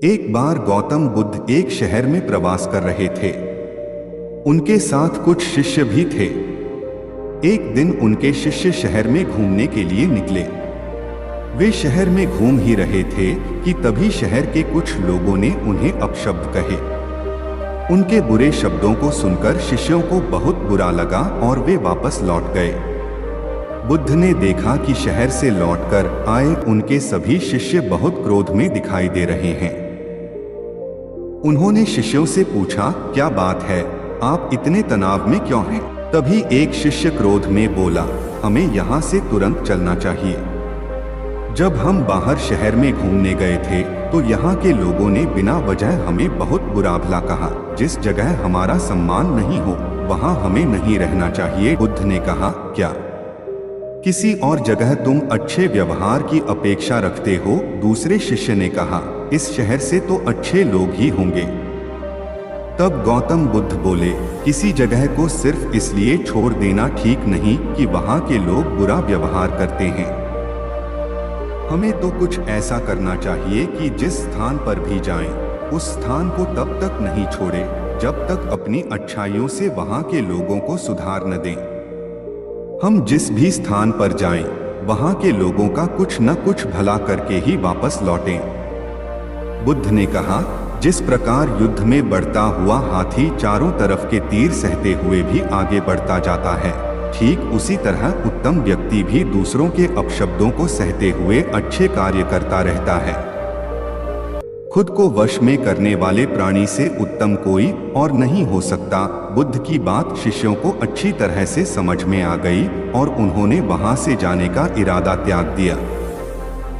एक बार गौतम बुद्ध एक शहर में प्रवास कर रहे थे। उनके साथ कुछ शिष्य भी थे। एक दिन उनके शिष्य शहर में घूमने के लिए निकले। वे शहर में घूम ही रहे थे कि तभी शहर के कुछ लोगों ने उन्हें अपशब्द कहे। उनके बुरे शब्दों को सुनकर शिष्यों को बहुत बुरा लगा और वे वापस लौट गए। बुद्ध ने देखा कि शहर से लौटकर आए उनके सभी शिष्य बहुत क्रोध में दिखाई दे रहे हैं। उन्होंने शिष्यों से पूछा, क्या बात है, आप इतने तनाव में क्यों हैं? तभी एक शिष्य क्रोध में बोला, हमें यहाँ से तुरंत चलना चाहिए। जब हम बाहर शहर में घूमने गए थे तो यहाँ के लोगों ने बिना वजह हमें बहुत बुरा भला कहा। जिस जगह हमारा सम्मान नहीं हो वहाँ हमें नहीं रहना चाहिए। बुद्ध ने कहा, क्या किसी और जगह तुम अच्छे व्यवहार की अपेक्षा रखते हो? दूसरे शिष्य ने कहा, इस शहर से तो अच्छे लोग ही होंगे। तब गौतम बुद्ध बोले, किसी जगह को सिर्फ इसलिए छोड़ देना ठीक नहीं कि वहाँ के लोग बुरा व्यवहार करते हैं। हमें तो कुछ ऐसा करना चाहिए कि जिस स्थान पर भी जाएं, उस स्थान को तब तक नहीं छोड़े जब तक अपनी अच्छाइयों से वहाँ के लोगों को सुधार न दें। हम जिस भी स्थान पर जाएं, वहाँ के लोगों का कुछ न कुछ भला करके ही वापस लौटें। बुद्ध ने कहा, जिस प्रकार युद्ध में बढ़ता हुआ हाथी चारों तरफ के तीर सहते हुए भी आगे बढ़ता जाता है, ठीक उसी तरह उत्तम व्यक्ति भी दूसरों के अपशब्दों को सहते हुए अच्छे कार्य करता रहता है। खुद को वश में करने वाले प्राणी से उत्तम कोई और नहीं हो सकता। बुद्ध की बात शिष्यों को अच्छी तरह से समझ में आ गई और उन्होंने वहां से जाने का इरादा त्याग दिया।